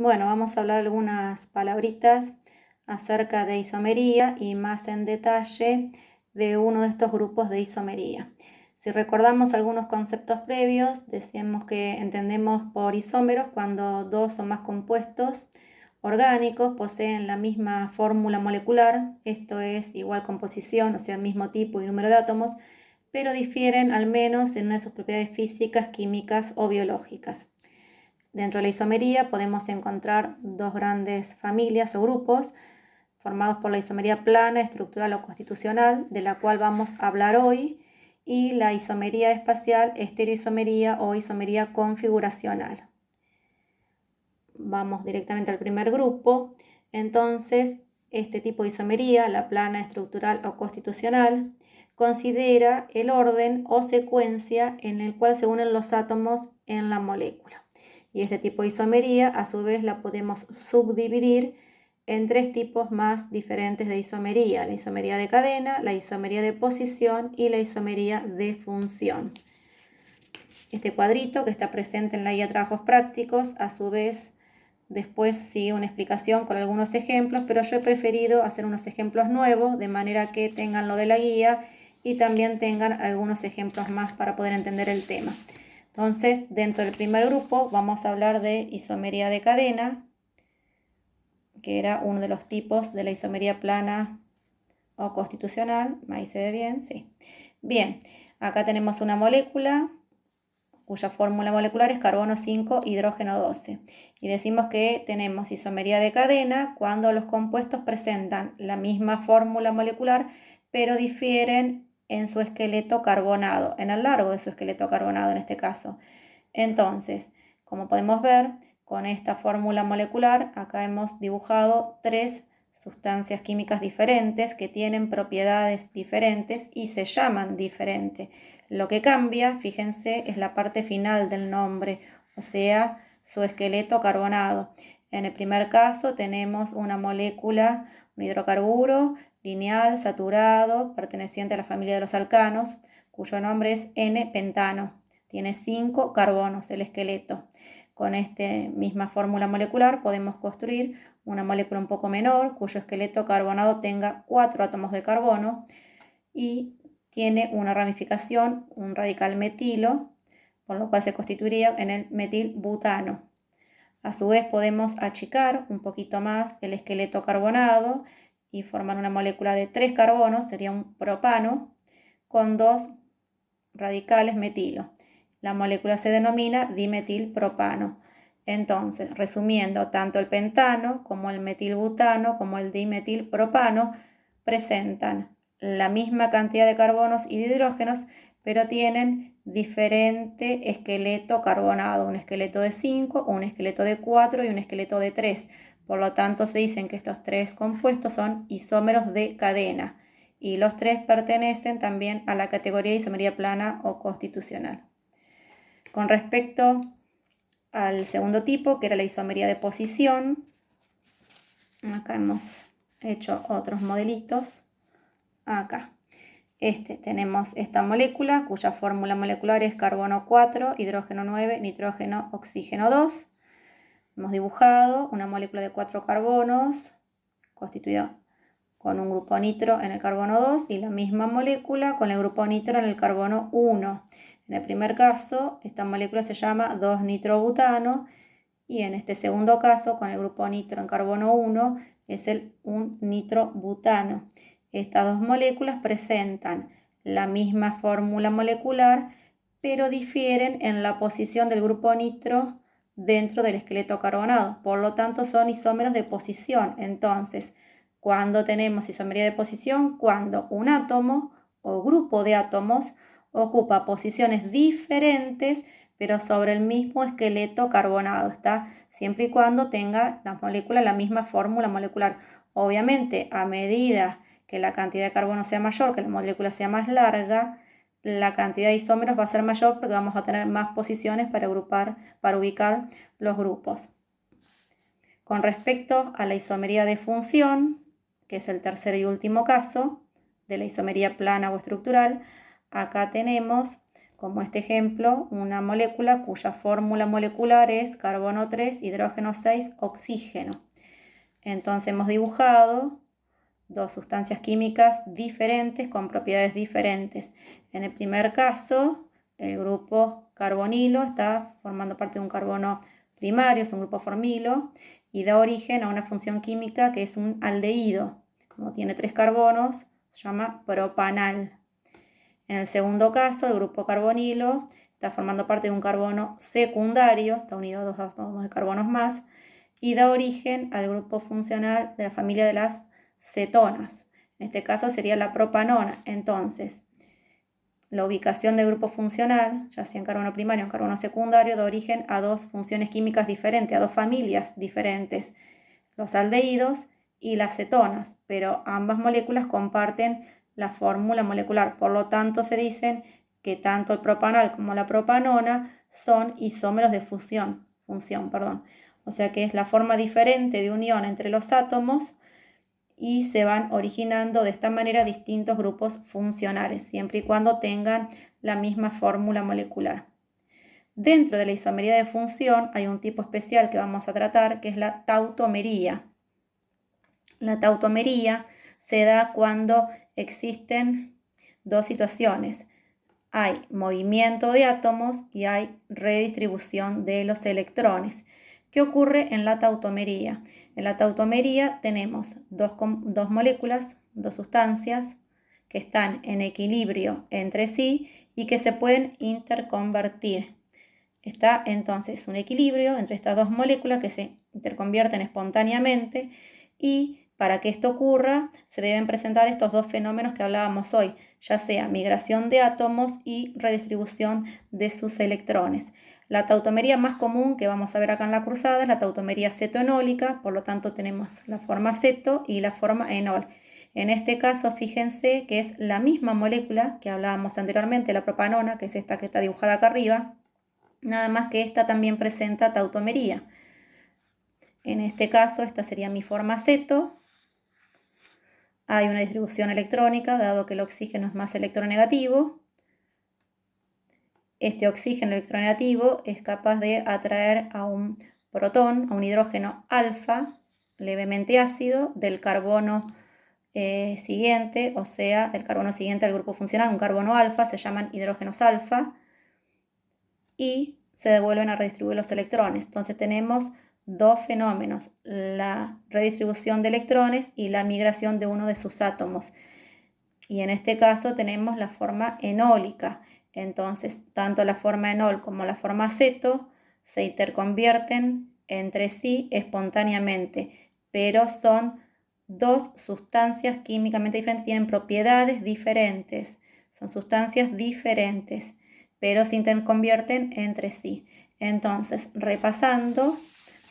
Bueno, vamos a hablar algunas palabritas acerca de isomería y más en detalle de uno de estos grupos de isomería. Si recordamos algunos conceptos previos, decíamos que entendemos por isómeros cuando dos o más compuestos orgánicos poseen la misma fórmula molecular, esto es igual composición, o sea, mismo tipo y número de átomos, pero difieren al menos en una de sus propiedades físicas, químicas o biológicas. Dentro de la isomería podemos encontrar dos grandes familias o grupos formados por la isomería plana, estructural o constitucional, de la cual vamos a hablar hoy, y la isomería espacial, estereoisomería o isomería configuracional. Vamos directamente al primer grupo. Entonces, este tipo de isomería, la plana, estructural o constitucional, considera el orden o secuencia en el cual se unen los átomos en la molécula. Y este tipo de isomería, a su vez, la podemos subdividir en tres tipos más diferentes de isomería: la isomería de cadena, la isomería de posición y la isomería de función. Este cuadrito que está presente en la guía de trabajos prácticos, a su vez, después sigue una explicación con algunos ejemplos, pero yo he preferido hacer unos ejemplos nuevos, de manera que tengan lo de la guía y también tengan algunos ejemplos más para poder entender el tema. Entonces, dentro del primer grupo vamos a hablar de isomería de cadena, que era uno de los tipos de la isomería plana o constitucional. Ahí se ve bien, sí. Bien, acá tenemos una molécula cuya fórmula molecular es carbono 5, hidrógeno 12. Y decimos que tenemos isomería de cadena cuando los compuestos presentan la misma fórmula molecular, pero difieren en su esqueleto carbonado, en el largo de su esqueleto carbonado en este caso. Entonces, como podemos ver, con esta fórmula molecular, acá hemos dibujado tres sustancias químicas diferentes que tienen propiedades diferentes y se llaman diferente. Lo que cambia, fíjense, es la parte final del nombre, o sea, su esqueleto carbonado. En el primer caso tenemos una molécula, un hidrocarburo lineal, saturado, perteneciente a la familia de los alcanos, cuyo nombre es N-pentano. Tiene 5 carbonos el esqueleto. Con esta misma fórmula molecular podemos construir una molécula un poco menor, cuyo esqueleto carbonado tenga 4 átomos de carbono y tiene una ramificación, un radical metilo, por lo cual se constituiría en el metilbutano. A su vez podemos achicar un poquito más el esqueleto carbonado y formar una molécula de 3 carbonos, sería un propano, con 2 radicales metilo. La molécula se denomina dimetilpropano. Entonces, resumiendo, tanto el pentano como el metilbutano como el dimetilpropano presentan la misma cantidad de carbonos y de hidrógenos, pero tienen diferente esqueleto carbonado, un esqueleto de 5, un esqueleto de 4 y un esqueleto de 3. Por lo tanto, se dicen que estos tres compuestos son isómeros de cadena y los tres pertenecen también a la categoría de isomería plana o constitucional. Con respecto al segundo tipo, que era la isomería de posición, acá hemos hecho otros modelitos. Acá tenemos esta molécula cuya fórmula molecular es carbono 4, hidrógeno 9, nitrógeno, oxígeno 2. Hemos dibujado una molécula de 4 carbonos constituida con un grupo nitro en el carbono 2 y la misma molécula con el grupo nitro en el carbono 1. En el primer caso, esta molécula se llama 2-nitrobutano y en este segundo caso, con el grupo nitro en carbono 1, es el 1-nitrobutano. Estas dos moléculas presentan la misma fórmula molecular, pero difieren en la posición del grupo nitro dentro del esqueleto carbonado. Por lo tanto, son isómeros de posición. Entonces, ¿cuándo tenemos isomería de posición? Cuando un átomo o grupo de átomos ocupa posiciones diferentes, pero sobre el mismo esqueleto carbonado, ¿está? Siempre y cuando tenga la molécula la misma fórmula molecular. Obviamente, a medida que la cantidad de carbono sea mayor, que la molécula sea más larga, la cantidad de isómeros va a ser mayor porque vamos a tener más posiciones para ubicar los grupos. Con respecto a la isomería de función, que es el tercer y último caso de la isomería plana o estructural, acá tenemos como este ejemplo, una molécula cuya fórmula molecular es carbono 3, hidrógeno 6, oxígeno. Entonces hemos dibujado dos sustancias químicas diferentes con propiedades diferentes. En el primer caso, el grupo carbonilo está formando parte de un carbono primario, es un grupo formilo, y da origen a una función química que es un aldehído. Como tiene 3 carbonos, se llama propanal. En el segundo caso, el grupo carbonilo está formando parte de un carbono secundario, está unido a dos átomos de carbonos más, y da origen al grupo funcional de la familia de las cetonas. En este caso sería la propanona. Entonces, la ubicación del grupo funcional, ya sea en carbono primario o en carbono secundario, da origen a dos funciones químicas diferentes, a dos familias diferentes, los aldehídos y las cetonas, pero ambas moléculas comparten la fórmula molecular, por lo tanto se dicen que tanto el propanal como la propanona son isómeros de función, o sea que es la forma diferente de unión entre los átomos y se van originando de esta manera distintos grupos funcionales, siempre y cuando tengan la misma fórmula molecular. Dentro de la isomería de función hay un tipo especial que vamos a tratar, que es la tautomería. La tautomería se da cuando existen dos situaciones. Hay movimiento de átomos y hay redistribución de los electrones. ¿Qué ocurre en la tautomería? En la tautomería tenemos dos moléculas, dos sustancias que están en equilibrio entre sí y que se pueden interconvertir. Está entonces un equilibrio entre estas dos moléculas que se interconvierten espontáneamente y para que esto ocurra se deben presentar estos dos fenómenos que hablábamos hoy, ya sea migración de átomos y redistribución de sus electrones. La tautomería más común que vamos a ver acá en la cruzada es la tautomería cetoenólica, por lo tanto tenemos la forma ceto y la forma enol. En este caso, fíjense que es la misma molécula que hablábamos anteriormente, la propanona, que es esta que está dibujada acá arriba, nada más que esta también presenta tautomería. En este caso, esta sería mi forma ceto. Hay una distribución electrónica, dado que el oxígeno es más electronegativo. Este oxígeno electronegativo es capaz de atraer a un protón, a un hidrógeno alfa, levemente ácido, del carbono siguiente, o sea, del carbono siguiente al grupo funcional, un carbono alfa, se llaman hidrógenos alfa, y se devuelven a redistribuir los electrones. Entonces tenemos dos fenómenos, la redistribución de electrones y la migración de uno de sus átomos. Y en este caso tenemos la forma enólica. Entonces, tanto la forma enol como la forma ceto se interconvierten entre sí espontáneamente, pero son dos sustancias químicamente diferentes, tienen propiedades diferentes, son sustancias diferentes, pero se interconvierten entre sí. Entonces, repasando,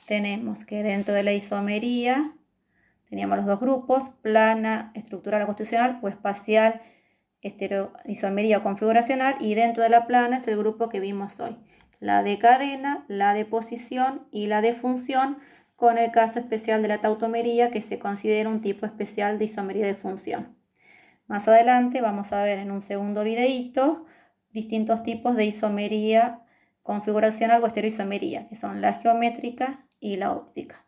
tenemos que dentro de la isomería teníamos los dos grupos, plana, estructural o constitucional, o espacial, isomería o configuracional, y dentro de la plana es el grupo que vimos hoy, la de cadena, la de posición y la de función, con el caso especial de la tautomería, que se considera un tipo especial de isomería de función. Más adelante vamos a ver en un segundo videíto distintos tipos de isomería configuracional o estereoisomería, que son la geométrica y la óptica.